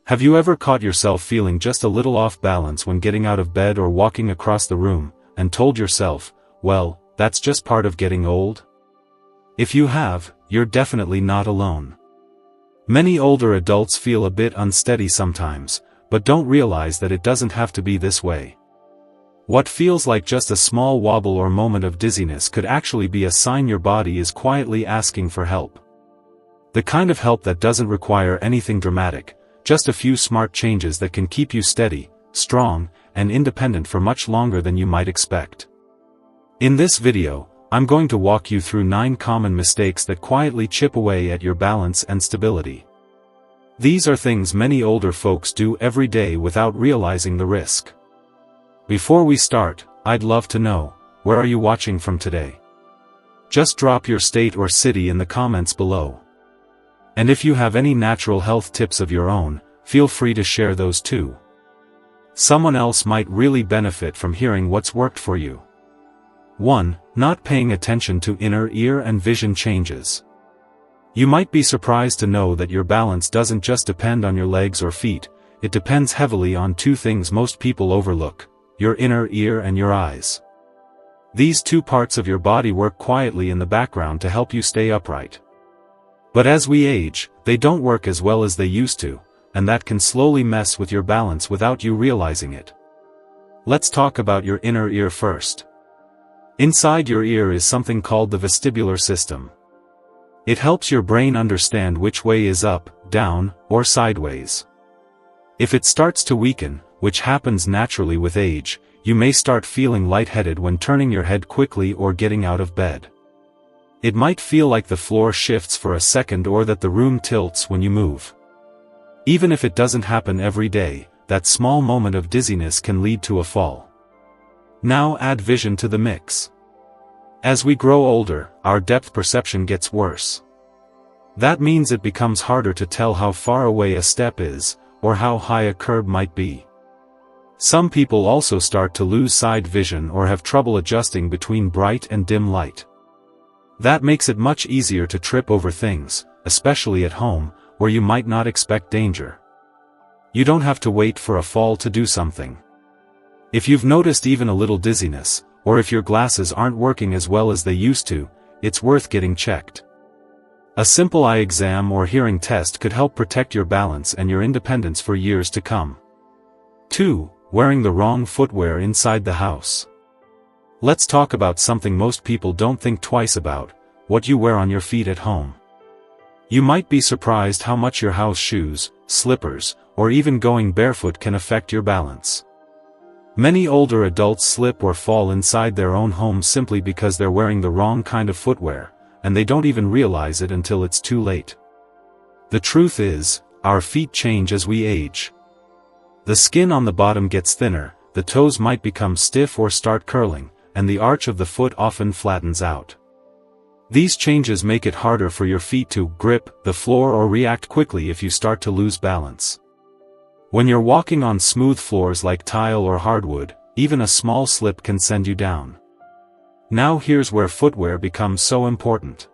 Have you ever caught yourself feeling just a little off balance when getting out of bed or walking across the room, and told yourself, well, that's just part of getting old? If you have, you're definitely not alone. Many older adults feel a bit unsteady sometimes, but don't realize that it doesn't have to be this way. What feels like just a small wobble or moment of dizziness could actually be a sign your body is quietly asking for help. The kind of help that doesn't require anything dramatic, just a few smart changes that can keep you steady, strong, and independent for much longer than you might expect. In this video, I'm going to walk you through 9 common mistakes that quietly chip away at your balance and stability. These are things many older folks do every day without realizing the risk. Before we start, I'd love to know, where are you watching from today? Just drop your state or city in the comments below. And if you have any natural health tips of your own, feel free to share those too. Someone else might really benefit from hearing what's worked for you. 1. Not paying attention to inner ear and vision changes. You might be surprised to know that your balance doesn't just depend on your legs or feet, it depends heavily on 2 things most people overlook: your inner ear and your eyes. These 2 parts of your body work quietly in the background to help you stay upright. But as we age, they don't work as well as they used to, and that can slowly mess with your balance without you realizing it. Let's talk about your inner ear first. Inside your ear is something called the vestibular system. It helps your brain understand which way is up, down, or sideways. If it starts to weaken, which happens naturally with age, you may start feeling lightheaded when turning your head quickly or getting out of bed. It might feel like the floor shifts for a second or that the room tilts when you move. Even if it doesn't happen every day, that small moment of dizziness can lead to a fall. Now add vision to the mix. As we grow older, our depth perception gets worse. That means it becomes harder to tell how far away a step is, or how high a curb might be. Some people also start to lose side vision or have trouble adjusting between bright and dim light. That makes it much easier to trip over things, especially at home, where you might not expect danger. You don't have to wait for a fall to do something. If you've noticed even a little dizziness, or if your glasses aren't working as well as they used to, it's worth getting checked. A simple eye exam or hearing test could help protect your balance and your independence for years to come. 2. Wearing the wrong footwear inside the house. Let's talk about something most people don't think twice about: what you wear on your feet at home. You might be surprised how much your house shoes, slippers, or even going barefoot can affect your balance. Many older adults slip or fall inside their own homes simply because they're wearing the wrong kind of footwear, and they don't even realize it until it's too late. The truth is, our feet change as we age. The skin on the bottom gets thinner, the toes might become stiff or start curling, and the arch of the foot often flattens out. These changes make it harder for your feet to grip the floor or react quickly if you start to lose balance. When you're walking on smooth floors like tile or hardwood, even a small slip can send you down. Now here's where footwear becomes so important.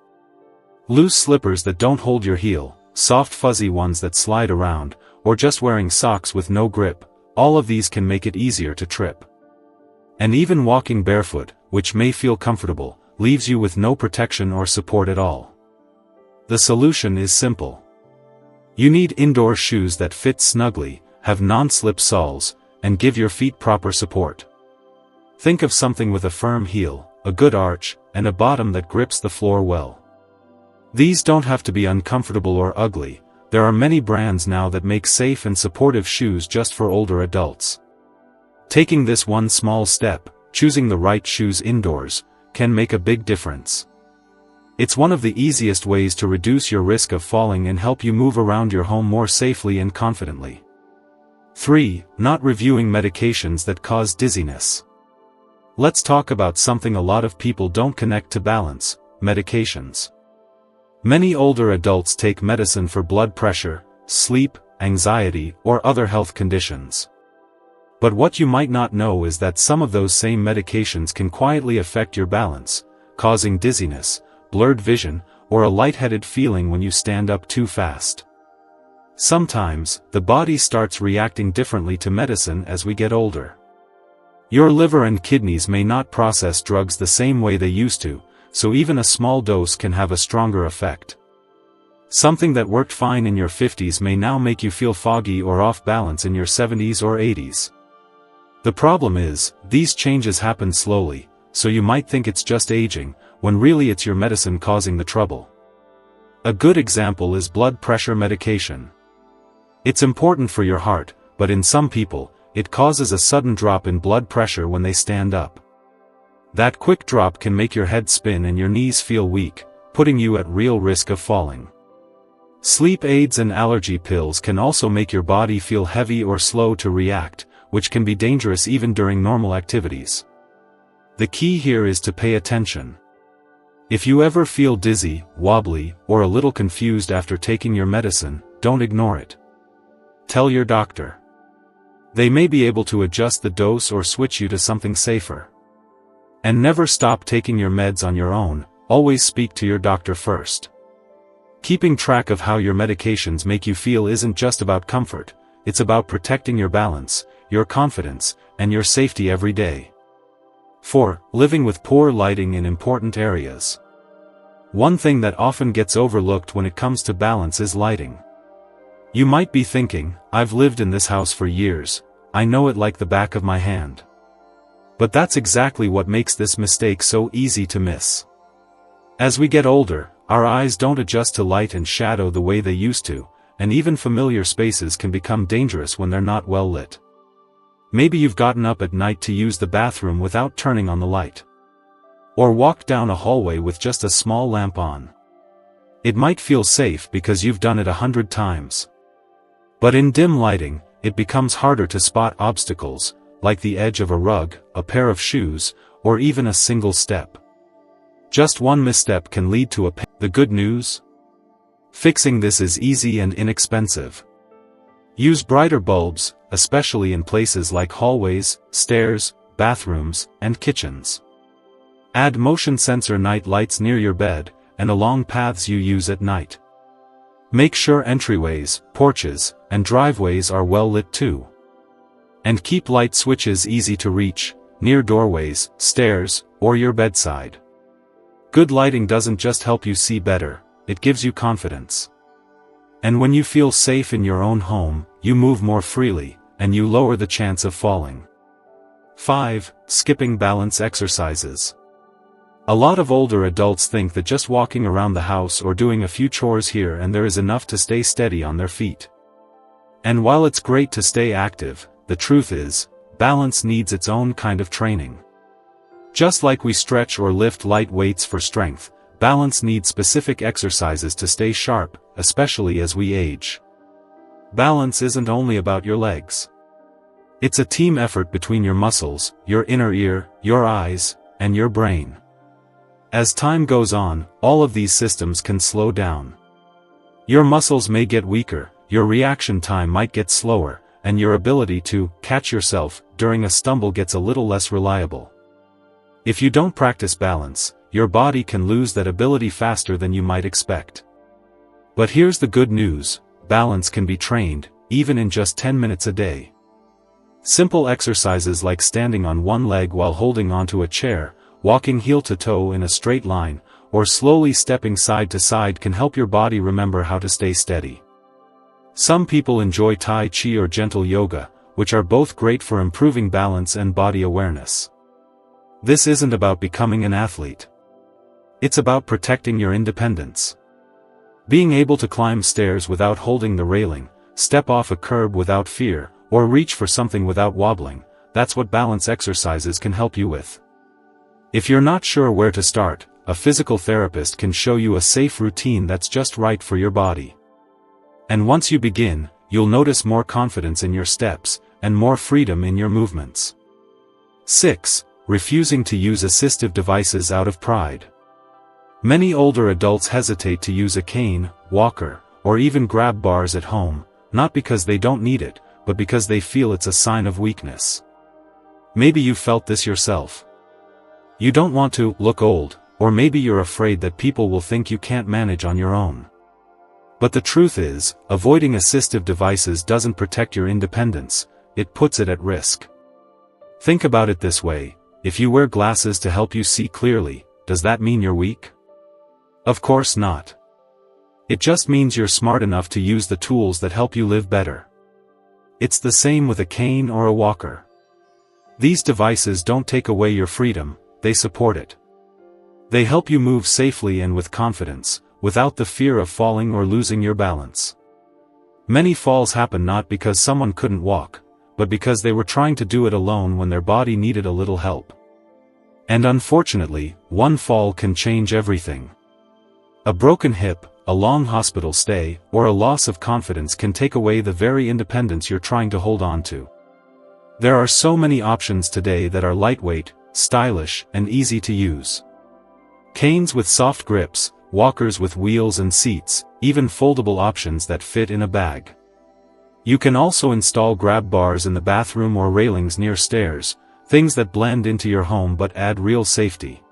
Loose slippers that don't hold your heel, soft fuzzy ones that slide around, or just wearing socks with no grip, all of these can make it easier to trip. And even walking barefoot, which may feel comfortable, leaves you with no protection or support at all. The solution is simple. You need indoor shoes that fit snugly, have non-slip soles, and give your feet proper support. Think of something with a firm heel, a good arch, and a bottom that grips the floor well. These don't have to be uncomfortable or ugly. There are many brands now that make safe and supportive shoes just for older adults. Taking this one small step, choosing the right shoes indoors, can make a big difference. It's one of the easiest ways to reduce your risk of falling and help you move around your home more safely and confidently. 3. Not reviewing medications that cause dizziness. Let's talk about something a lot of people don't connect to balance: medications. Many older adults take medicine for blood pressure, sleep, anxiety, or other health conditions. But what you might not know is that some of those same medications can quietly affect your balance, causing dizziness, blurred vision, or a lightheaded feeling when you stand up too fast. Sometimes, the body starts reacting differently to medicine as we get older. Your liver and kidneys may not process drugs the same way they used to, so even a small dose can have a stronger effect. Something that worked fine in your 50s may now make you feel foggy or off balance in your 70s or 80s. The problem is, these changes happen slowly, so you might think it's just aging, when really it's your medicine causing the trouble. A good example is blood pressure medication. It's important for your heart, but in some people, it causes a sudden drop in blood pressure when they stand up. That quick drop can make your head spin and your knees feel weak, putting you at real risk of falling. Sleep aids and allergy pills can also make your body feel heavy or slow to react, which can be dangerous even during normal activities. The key here is to pay attention. If you ever feel dizzy, wobbly, or a little confused after taking your medicine, don't ignore it. Tell your doctor. They may be able to adjust the dose or switch you to something safer. And never stop taking your meds on your own, always speak to your doctor first. Keeping track of how your medications make you feel isn't just about comfort, it's about protecting your balance, your confidence, and your safety every day. 4. Living with poor lighting in important areas. One thing that often gets overlooked when it comes to balance is lighting. You might be thinking, I've lived in this house for years, I know it like the back of my hand. But that's exactly what makes this mistake so easy to miss. As we get older, our eyes don't adjust to light and shadow the way they used to, and even familiar spaces can become dangerous when they're not well lit. Maybe you've gotten up at night to use the bathroom without turning on the light. Or walked down a hallway with just a small lamp on. It might feel safe because you've done it 100 times. But in dim lighting, it becomes harder to spot obstacles, like the edge of a rug, a pair of shoes, or even a single step. Just one misstep can lead to The good news? Fixing this is easy and inexpensive. Use brighter bulbs, especially in places like hallways, stairs, bathrooms, and kitchens. Add motion sensor night lights near your bed, and along paths you use at night. Make sure entryways, porches, and driveways are well lit too. And keep light switches easy to reach, near doorways, stairs, or your bedside. Good lighting doesn't just help you see better, it gives you confidence. And when you feel safe in your own home, you move more freely, and you lower the chance of falling. 5. Skipping balance exercises. A lot of older adults think that just walking around the house or doing a few chores here and there is enough to stay steady on their feet. And while it's great to stay active, the truth is, balance needs its own kind of training. Just like we stretch or lift light weights for strength, balance needs specific exercises to stay sharp, especially as we age. Balance isn't only about your legs. It's a team effort between your muscles, your inner ear, your eyes, and your brain. As time goes on, all of these systems can slow down. Your muscles may get weaker, your reaction time might get slower, and your ability to catch yourself during a stumble gets a little less reliable. If you don't practice balance, your body can lose that ability faster than you might expect. But here's the good news, balance can be trained, even in just 10 minutes a day. Simple exercises like standing on one leg while holding onto a chair, walking heel to toe in a straight line, or slowly stepping side to side can help your body remember how to stay steady. Some people enjoy Tai Chi or gentle yoga, which are both great for improving balance and body awareness. This isn't about becoming an athlete. It's about protecting your independence. Being able to climb stairs without holding the railing, step off a curb without fear, or reach for something without wobbling, that's what balance exercises can help you with. If you're not sure where to start, a physical therapist can show you a safe routine that's just right for your body. And once you begin, you'll notice more confidence in your steps, and more freedom in your movements. 6. Refusing to use assistive devices out of pride. Many older adults hesitate to use a cane, walker, or even grab bars at home, not because they don't need it, but because they feel it's a sign of weakness. Maybe you've felt this yourself. You don't want to look old, or maybe you're afraid that people will think you can't manage on your own. But the truth is, avoiding assistive devices doesn't protect your independence, it puts it at risk. Think about it this way: if you wear glasses to help you see clearly, does that mean you're weak? Of course not. It just means you're smart enough to use the tools that help you live better. It's the same with a cane or a walker. These devices don't take away your freedom, they support it. They help you move safely and with confidence, without the fear of falling or losing your balance. Many falls happen not because someone couldn't walk, but because they were trying to do it alone when their body needed a little help. And unfortunately, one fall can change everything. A broken hip, a long hospital stay, or a loss of confidence can take away the very independence you're trying to hold on to. There are so many options today that are lightweight, stylish, and easy to use. Canes with soft grips, walkers with wheels and seats, even foldable options that fit in a bag. You can also install grab bars in the bathroom or railings near stairs, things that blend into your home but add real safety.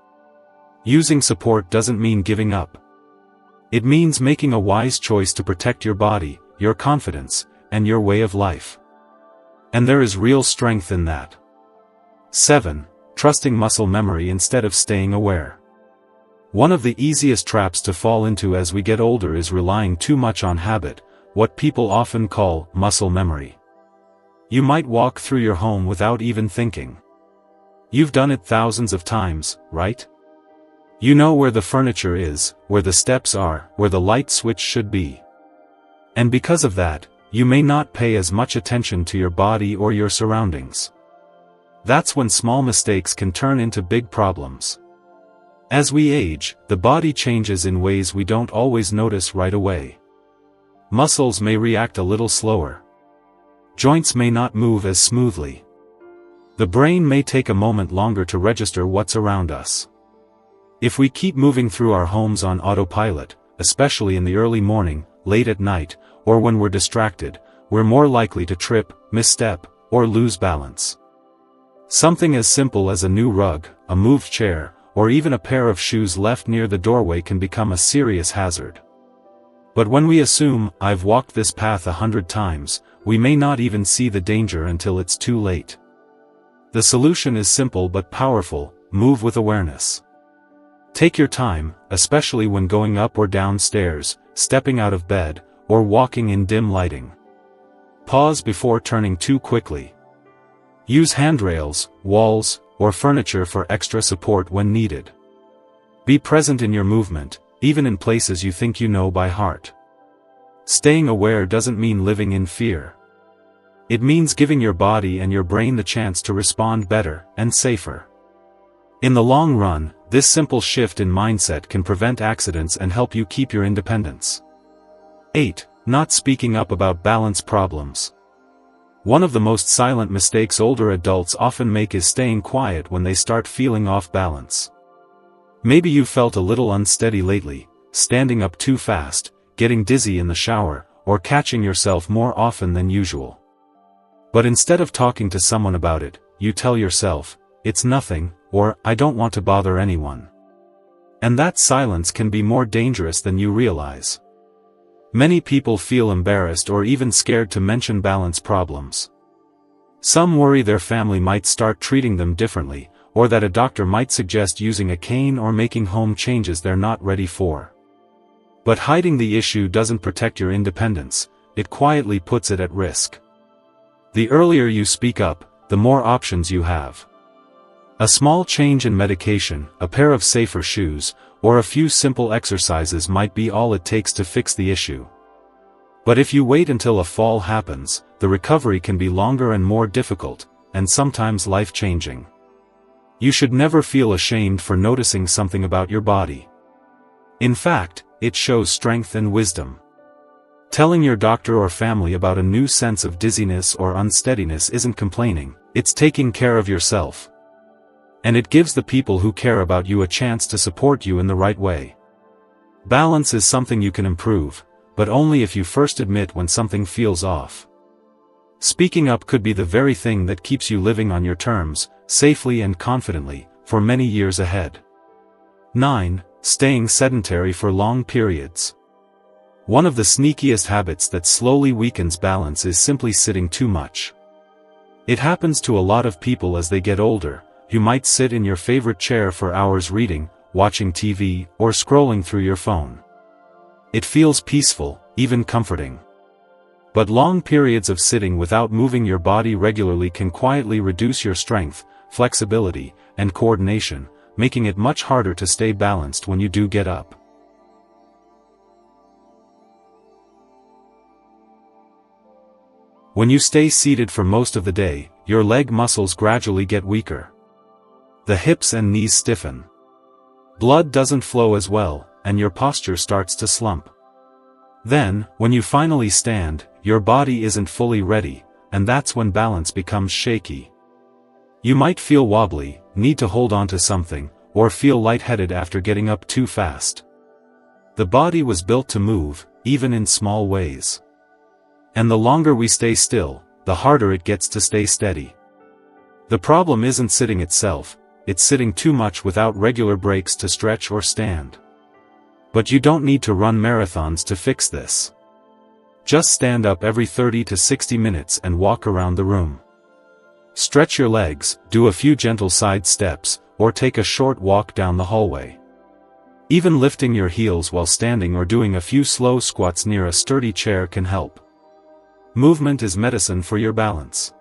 Using support doesn't mean giving up. It means making a wise choice to protect your body, your confidence, and your way of life. And there is real strength in that. 7. Trusting muscle memory instead of staying aware. One of the easiest traps to fall into as we get older is relying too much on habit, what people often call muscle memory. You might walk through your home without even thinking. You've done it thousands of times, right? You know where the furniture is, where the steps are, where the light switch should be. And because of that, you may not pay as much attention to your body or your surroundings. That's when small mistakes can turn into big problems. As we age, the body changes in ways we don't always notice right away. Muscles may react a little slower. Joints may not move as smoothly. The brain may take a moment longer to register what's around us. If we keep moving through our homes on autopilot, especially in the early morning, late at night, or when we're distracted, we're more likely to trip, misstep, or lose balance. Something as simple as a new rug, a moved chair, or even a pair of shoes left near the doorway can become a serious hazard. But when we assume, "I've walked this path 100 times," we may not even see the danger until it's too late. The solution is simple but powerful: move with awareness. Take your time, especially when going up or down stairs, stepping out of bed, or walking in dim lighting. Pause before turning too quickly. Use handrails, walls, or furniture for extra support when needed. Be present in your movement, even in places you think you know by heart. Staying aware doesn't mean living in fear. It means giving your body and your brain the chance to respond better and safer. In the long run, this simple shift in mindset can prevent accidents and help you keep your independence. 8. Not speaking up about balance problems. One of the most silent mistakes older adults often make is staying quiet when they start feeling off balance. Maybe you felt a little unsteady lately, standing up too fast, getting dizzy in the shower, or catching yourself more often than usual. But instead of talking to someone about it, you tell yourself, "It's nothing," or "I don't want to bother anyone." And that silence can be more dangerous than you realize. Many people feel embarrassed or even scared to mention balance problems. Some worry their family might start treating them differently, or that a doctor might suggest using a cane or making home changes they're not ready for. But hiding the issue doesn't protect your independence, it quietly puts it at risk. The earlier you speak up, the more options you have. A small change in medication, a pair of safer shoes, or a few simple exercises might be all it takes to fix the issue. But if you wait until a fall happens, the recovery can be longer and more difficult, and sometimes life-changing. You should never feel ashamed for noticing something about your body. In fact, it shows strength and wisdom. Telling your doctor or family about a new sense of dizziness or unsteadiness isn't complaining, it's taking care of yourself. And it gives the people who care about you a chance to support you in the right way. Balance is something you can improve, but only if you first admit when something feels off. Speaking up could be the very thing that keeps you living on your terms, safely and confidently, for many years ahead. 9. Staying sedentary for long periods. One of the sneakiest habits that slowly weakens balance is simply sitting too much. It happens to a lot of people as they get older. You might sit in your favorite chair for hours reading, watching TV, or scrolling through your phone. It feels peaceful, even comforting. But long periods of sitting without moving your body regularly can quietly reduce your strength, flexibility, and coordination, making it much harder to stay balanced when you do get up. When you stay seated for most of the day, your leg muscles gradually get weaker. The hips and knees stiffen. Blood doesn't flow as well, and your posture starts to slump. Then, when you finally stand, your body isn't fully ready, and that's when balance becomes shaky. You might feel wobbly, need to hold on to something, or feel lightheaded after getting up too fast. The body was built to move, even in small ways. And the longer we stay still, the harder it gets to stay steady. The problem isn't sitting itself, it's sitting too much without regular breaks to stretch or stand. But you don't need to run marathons to fix this. Just stand up every 30 to 60 minutes and walk around the room. Stretch your legs, do a few gentle side steps, or take a short walk down the hallway. Even lifting your heels while standing or doing a few slow squats near a sturdy chair can help. Movement is medicine for your balance.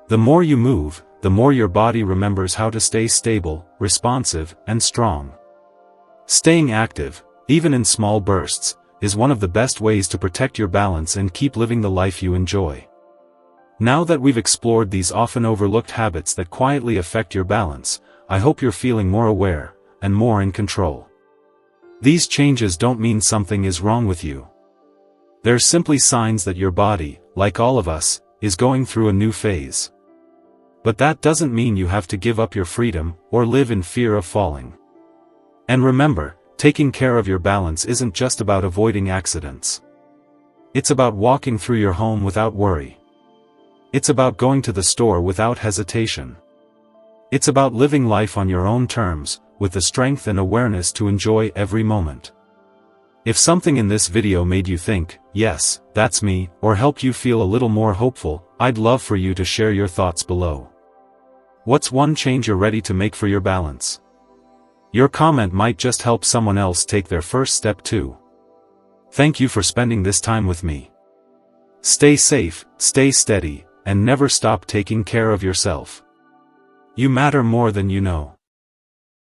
The more you move, the more your body remembers how to stay stable, responsive, and strong. Staying active, even in small bursts, is one of the best ways to protect your balance and keep living the life you enjoy. Now that we've explored these often overlooked habits that quietly affect your balance, I hope you're feeling more aware, and more in control. These changes don't mean something is wrong with you. They're simply signs that your body, like all of us, is going through a new phase. But that doesn't mean you have to give up your freedom, or live in fear of falling. And remember, taking care of your balance isn't just about avoiding accidents. It's about walking through your home without worry. It's about going to the store without hesitation. It's about living life on your own terms, with the strength and awareness to enjoy every moment. If something in this video made you think, yes, that's me, or helped you feel a little more hopeful, I'd love for you to share your thoughts below. What's one change you're ready to make for your balance? Your comment might just help someone else take their first step too. Thank you for spending this time with me. Stay safe, stay steady, and never stop taking care of yourself. You matter more than you know.